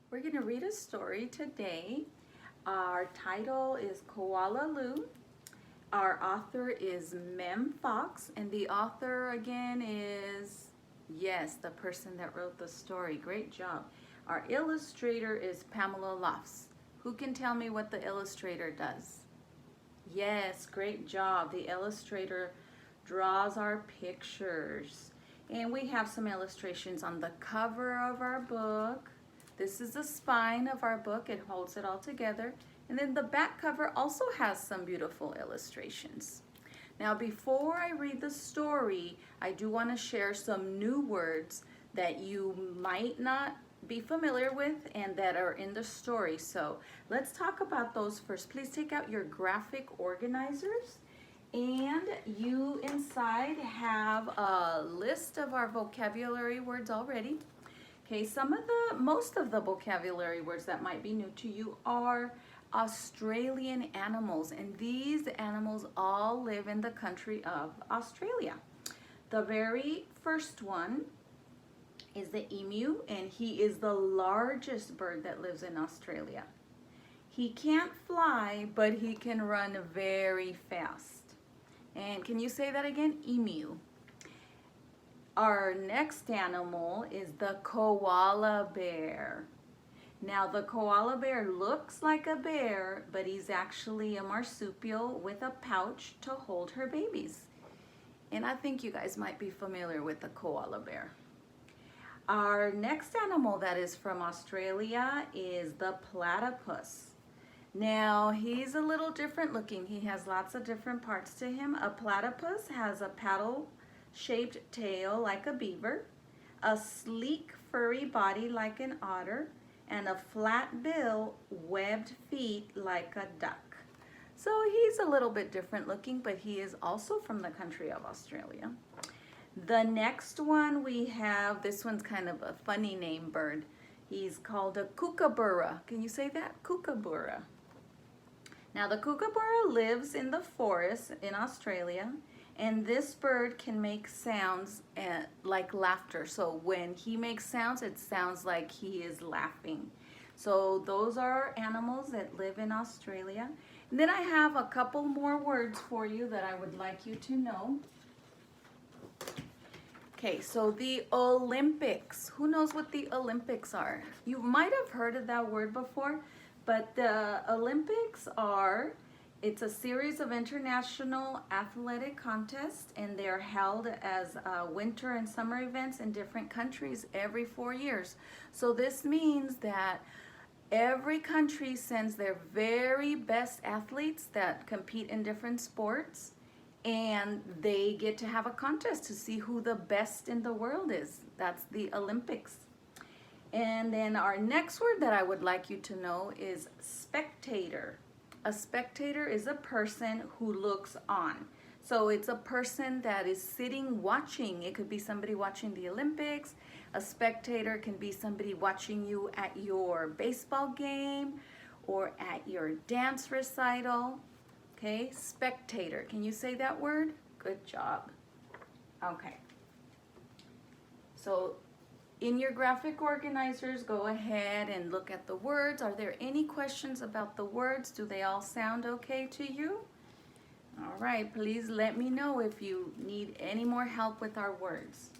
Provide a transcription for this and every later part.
We're going to read a story today. Our title is Koala Lou. Our author is Mem Fox, and the author again is, yes, the person that wrote the story. Great job. Our illustrator is Pamela Lofts. Who can tell me what the illustrator does? Yes, great job. The illustrator draws our pictures. And we have some illustrations on the cover of our book. This is the spine of our book. It holds it all together. And then the back cover also has some beautiful illustrations. Now, before I read the story, I do want to share some new words that you might not be familiar with and that are in the story. So let's talk about those first. Please take out your graphic organizers. And you inside have a list of our vocabulary words already. Okay, most of the vocabulary words that might be new to you are Australian animals, and these animals all live in the country of Australia. The very first one is the emu, and he is the largest bird that lives in Australia. He can't fly, but he can run very fast. And can you say that again? Emu. Our next animal is the koala bear. Now the koala bear looks like a bear, but he's actually a marsupial with a pouch to hold her babies. And I think you guys might be familiar with the koala bear. Our next animal that is from Australia is the platypus. Now he's a little different looking. He has lots of different parts to him. A platypus has a paddle-shaped tail like a beaver, a sleek furry body like an otter, and a flat bill, webbed feet like a duck. So he's a little bit different looking, but he is also from the country of Australia. The next one we have, this one's kind of a funny name bird. He's called a kookaburra. Can you say that? Kookaburra. Now the kookaburra lives in the forest in Australia, and this bird can make sounds like laughter. So when he makes sounds, it sounds like he is laughing. So those are animals that live in Australia. And then I have a couple more words for you that I would like you to know. Okay, so the Olympics. Who knows what the Olympics are? You might have heard of that word before, but the Olympics it's a series of international athletic contests, and they're held as winter and summer events in different countries every 4 years. So this means that every country sends their very best athletes that compete in different sports, and they get to have a contest to see who the best in the world is. That's the Olympics. And then our next word that I would like you to know is spectator. A spectator is a person who looks on. So it's a person that is sitting watching. It could be somebody watching the Olympics. A spectator can be somebody watching you at your baseball game or at your dance recital. Okay, spectator. Can you say that word? Good job. Okay. So in your graphic organizers, go ahead and look at the words. Are there any questions about the words? Do they all sound okay to you? All right, please let me know if you need any more help with our words.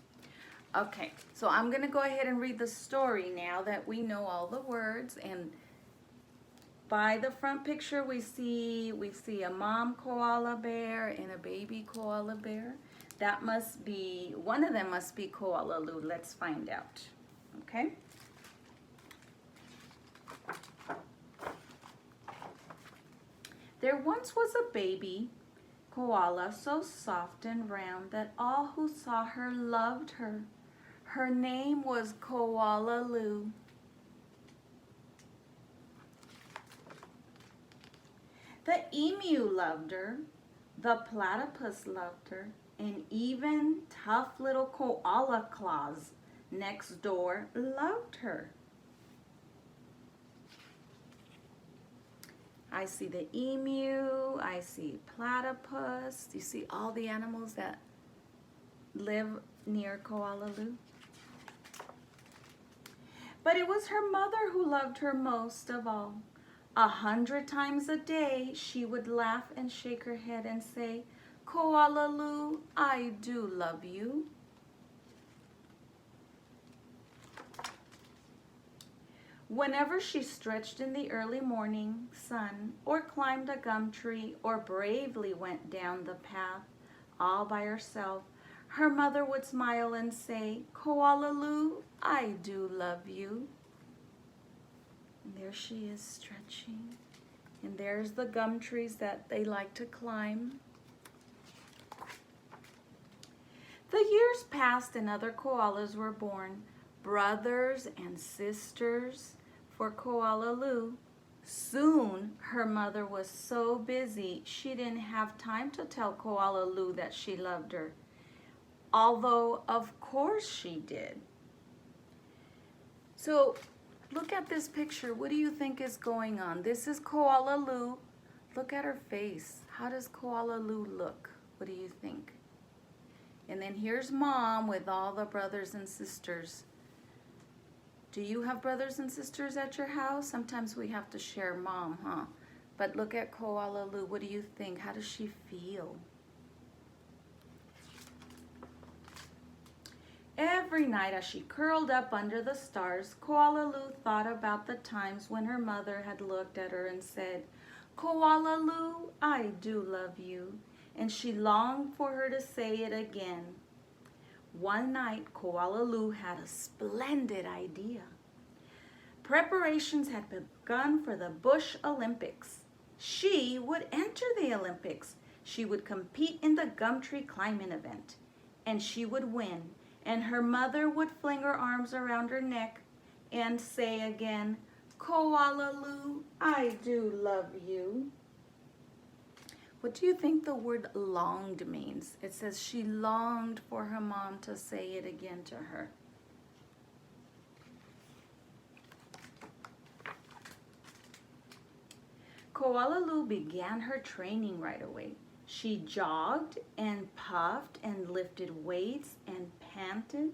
Okay, so I'm gonna go ahead and read the story now that we know all the words. And by the front picture, we see a mom koala bear and a baby koala bear. That must be, one of them must be Koala Lou. Let's find out, okay? There once was a baby koala so soft and round that all who saw her loved her. Her name was Koala Lou. The emu loved her, the platypus loved her, and even tough little koala claws next door loved her. I see the emu, I see platypus. Do you see all the animals that live near Koala Lou? But it was her mother who loved her most of all. 100 times a day, she would laugh and shake her head and say, Koala Lou, I do love you. Whenever she stretched in the early morning sun, or climbed a gum tree, or bravely went down the path all by herself, her mother would smile and say, Koala Lou, I do love you. And there she is stretching. And there's the gum trees that they like to climb. The years passed and other koalas were born, brothers and sisters for Koala Lou. Soon her mother was so busy she didn't have time to tell Koala Lou that she loved her. Although of course she did. So look at this picture. What do you think is going on? This is Koala Lou. Look at her face. How does Koala Lou look? What do you think? And then here's Mom with all the brothers and sisters. Do you have brothers and sisters at your house? Sometimes we have to share Mom, huh? But look at Koala Lou. What do you think? How does she feel? Every night as she curled up under the stars, Koala Lou thought about the times when her mother had looked at her and said, Koala Lou, I do love you. And she longed for her to say it again. One night, Koala Lou had a splendid idea. Preparations had begun for the Bush Olympics. She would enter the Olympics. She would compete in the gum tree climbing event, and she would win. And her mother would fling her arms around her neck and say again, Koala Lou, I do love you. What do you think the word longed means? It says she longed for her mom to say it again to her. Koala Lou began her training right away. She jogged and puffed and lifted weights and panted.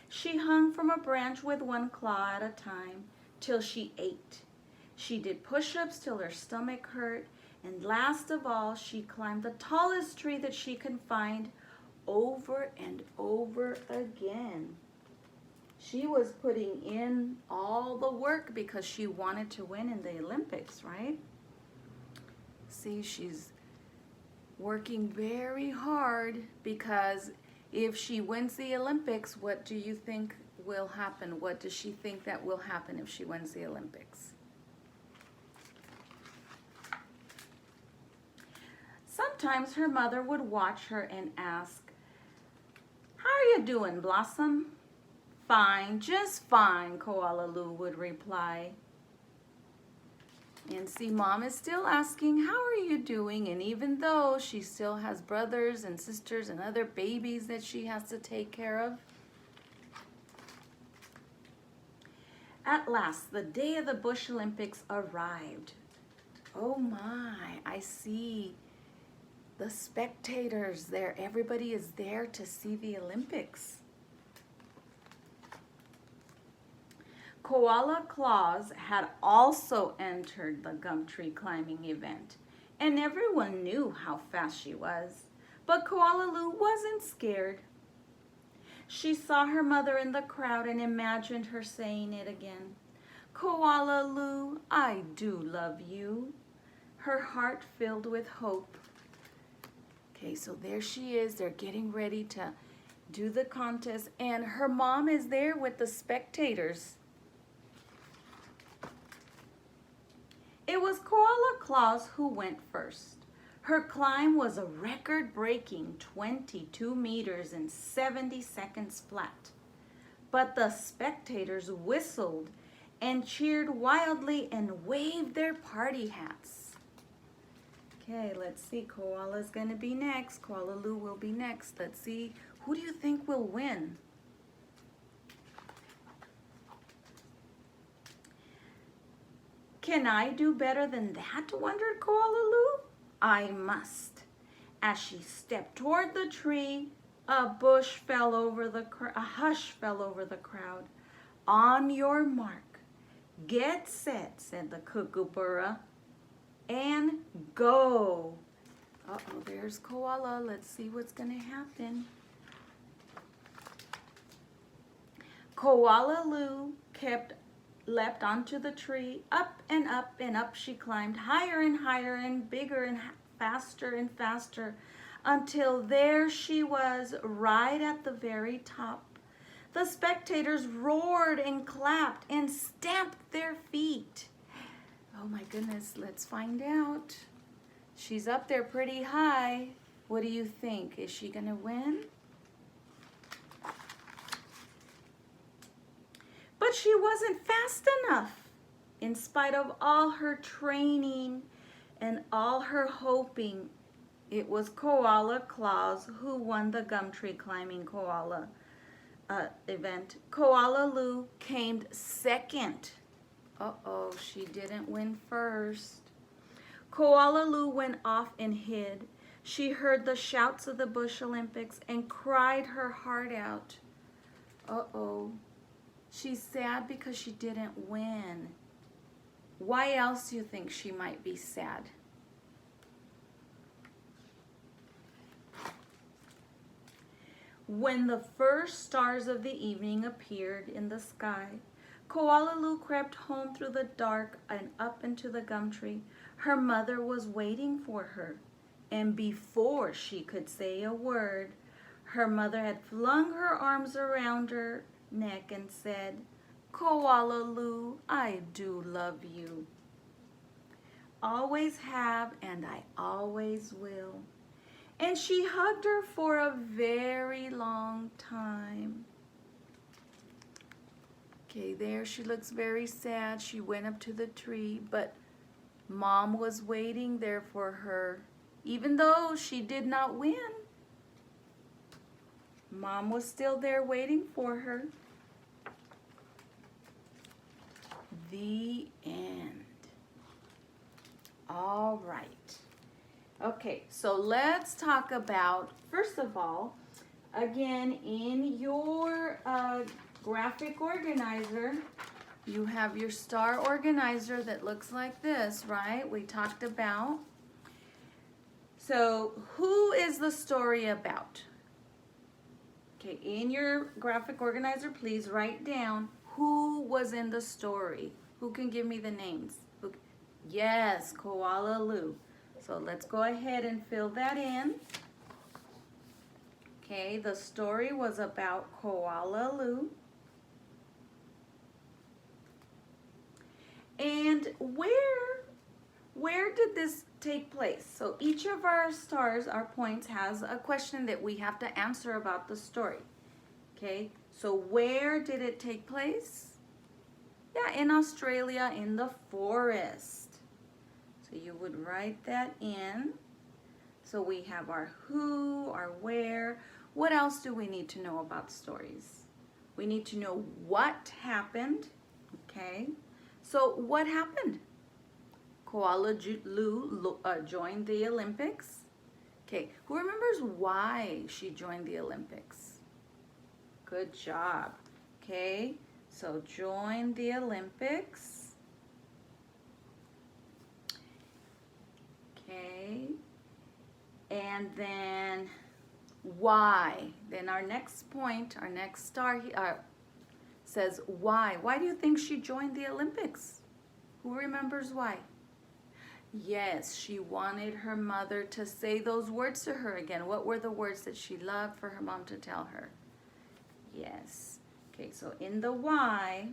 She hung from a branch with one claw at a time till she ate. She did push-ups till her stomach hurt. And last of all, she climbed the tallest tree that she could find over and over again. She was putting in all the work because she wanted to win in the Olympics, right? See, she's working very hard because if she wins the Olympics, what do you think will happen? What does she think that will happen if she wins the Olympics? Sometimes her mother would watch her and ask, How are you doing, Blossom? Fine, just fine, Koala Lou would reply. And see, Mom is still asking, How are you doing? And even though she still has brothers and sisters and other babies that she has to take care of. At last, the day of the Bush Olympics arrived. Oh my, I see the spectators there. Everybody is there to see the Olympics. Koala Claus had also entered the gum tree climbing event, and everyone knew how fast she was. But Koala Lou wasn't scared. She saw her mother in the crowd and imagined her saying it again. Koala Lou, I do love you. Her heart filled with hope. Okay, so there she is. They're getting ready to do the contest, and her mom is there with the spectators. It was Koala Claus who went first. Her climb was a record-breaking 22 meters in 70 seconds flat. But the spectators whistled and cheered wildly and waved their party hats. Okay, let's see. Koala's going to be next. Koala Lou will be next. Let's see. Who do you think will win? Can I do better than that? Wondered Koala Lou. I must. As she stepped toward the tree, a hush fell over the crowd. On your mark, get set, said the kookaburra, and go. Uh-oh, there's Koala. Let's see what's going to happen. Koala Lou leapt onto the tree. Up and up and up she climbed, higher and bigger and faster, until there she was, right at the very top. The spectators roared and clapped and stamped their feet. Oh my goodness, let's find out. She's up there pretty high. What do you think? Is she gonna win? But she wasn't fast enough. In spite of all her training and all her hoping, it was Koala Claus who won the gum tree climbing koala event. Koala Lou came second. Uh-oh, she didn't win first. Koala Lou went off and hid. She heard the shouts of the Bush Olympics and cried her heart out. Uh-oh. She's sad because she didn't win. Why else do you think she might be sad? When the first stars of the evening appeared in the sky, Koala Lou crept home through the dark and up into the gum tree. Her mother was waiting for her, and before she could say a word, her mother had flung her arms around her neck and said, Koala Lou, I do love you. Always have, and I always will. And she hugged her for a very long time. Okay, there she looks very sad. She went up to the tree, but Mom was waiting there for her. Even though she did not win, Mom was still there waiting for her. The end. All right. Okay, so let's talk about, first of all, again, in your graphic organizer, you have your star organizer that looks like this, right? We talked about. So, who is the story about? Okay, in your graphic organizer, please write down who was in the story. Who can give me the names? Yes, Koala Lou. So let's go ahead and fill that in. Okay, the story was about Koala Lou. And where did this take place? So each of our stars, our points, has a question that we have to answer about the story. Okay, so where did it take place? Yeah, in Australia, in the forest. So you would write that in. So we have our who, our where. What else do we need to know about stories? We need to know what happened, okay? So what happened? Koala Lou joined the Olympics. Okay, who remembers why she joined the Olympics? Good job. Okay, so join the Olympics. Okay, and then why? Then our next point, our next star says why. Why do you think she joined the Olympics? Who remembers why? Yes, she wanted her mother to say those words to her again. What were the words that she loved for her mom to tell her? Yes. Okay, so in the why,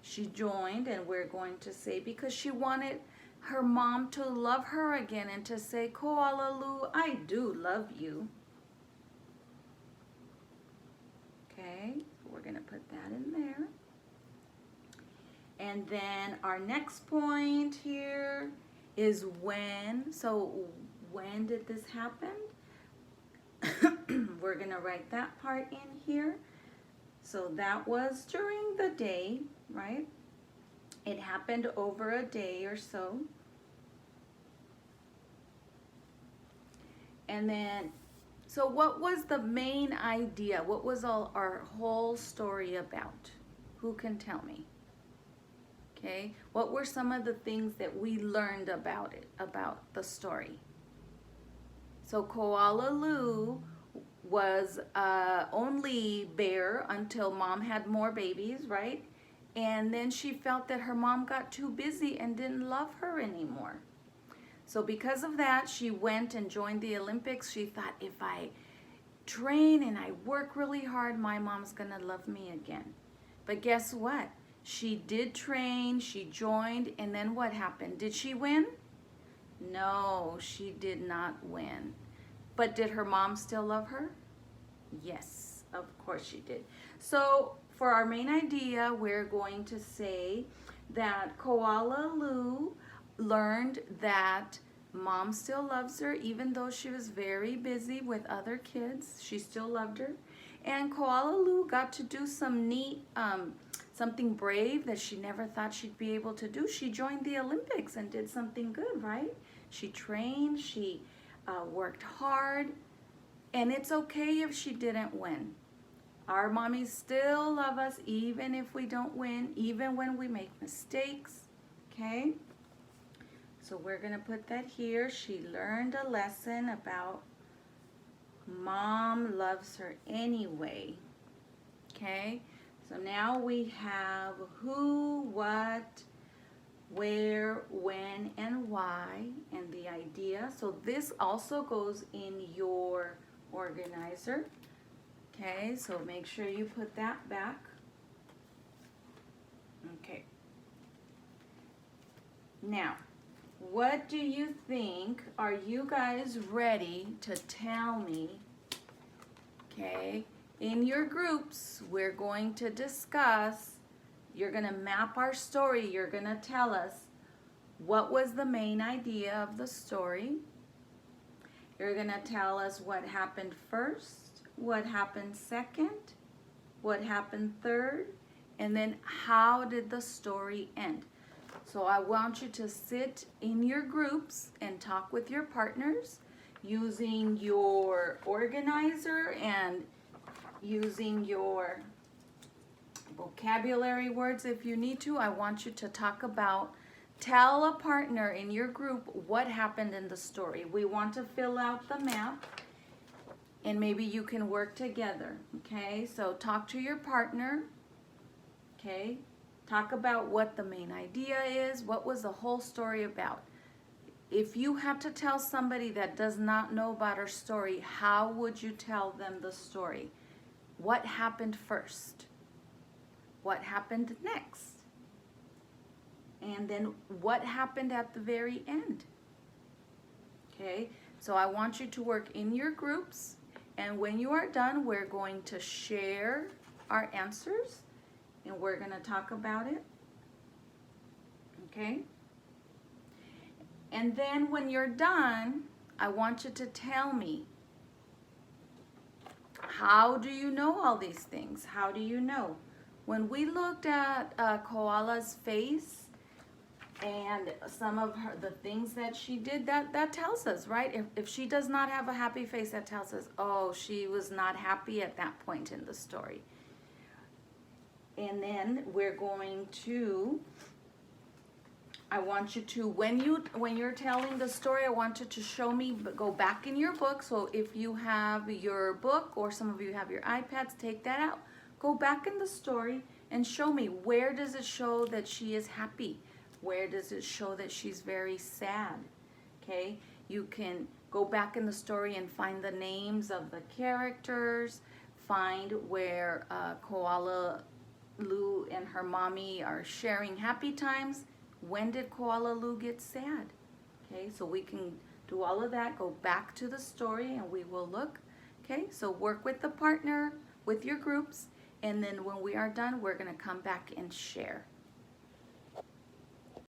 she joined, and we're going to say because she wanted her mom to love her again and to say, Koala Lou, I do love you. Okay, so we're going to put that in there. And then our next point here is when. So when did this happen? We're going to write that part in here. So that was during the day, right? It happened over a day or so. And then, so what was the main idea? What was our whole story about? Who can tell me? Okay, what were some of the things that we learned about it, about the story? So Koala Lou was only bear until mom had more babies, right? And then she felt that her mom got too busy and didn't love her anymore. So because of that, she went and joined the Olympics. She thought, if I train and I work really hard, my mom's gonna love me again. But guess what? She did train, she joined, and then what happened? Did she win? No, she did not win. But did her mom still love her? Yes, of course she did. So for our main idea, we're going to say that Koala Lou learned that mom still loves her, even though she was very busy with other kids. She still loved her. And Koala Lou got to do some neat, something brave that she never thought she'd be able to do. She joined the Olympics and did something good, right? She trained, she worked hard, and it's okay if she didn't win. Our mommies still love us even if we don't win, even when we make mistakes, okay? So we're gonna put that here. She learned a lesson about mom loves her anyway, okay? So now we have who, what, where, when, and why, and the idea. So this also goes in your organizer. Okay, so make sure you put that back. Okay. Now, what do you think? Are you guys ready to tell me? Okay, in your groups, we're going to discuss. You're going to map our story. You're going to tell us what was the main idea of the story. You're going to tell us what happened first, what happened second, what happened third, and then how did the story end. So I want you to sit in your groups and talk with your partners using your organizer and using your vocabulary words if you need to. I want you to talk about, tell a partner in your group what happened in the story. We want to fill out the map and maybe you can work together, okay? So talk to your partner, okay? Talk about what the main idea is, what was the whole story about. If you have to tell somebody that does not know about our story, how would you tell them the story? What happened first? What happened next? And then what happened at the very end? Okay, so I want you to work in your groups, and when you are done, we're going to share our answers and we're going to talk about it. Okay? And then when you're done, I want you to tell me, how do you know all these things? How do you know? When we looked at Koala's face and some of the things that she did, that tells us, right? If she does not have a happy face, that tells us, oh, she was not happy at that point in the story. And then we're going to, I want you to, when you're telling the story, I want you to show me, go back in your book. So if you have your book or some of you have your iPads, take that out. Go back in the story and show me, where does it show that she is happy? Where does it show that she's very sad? Okay, you can go back in the story and find the names of the characters, find where Koala Lou and her mommy are sharing happy times. When did Koala Lou get sad? Okay, so we can do all of that, go back to the story and we will look. Okay, so work with the partner, with your groups, and then when we are done, we're gonna come back and share.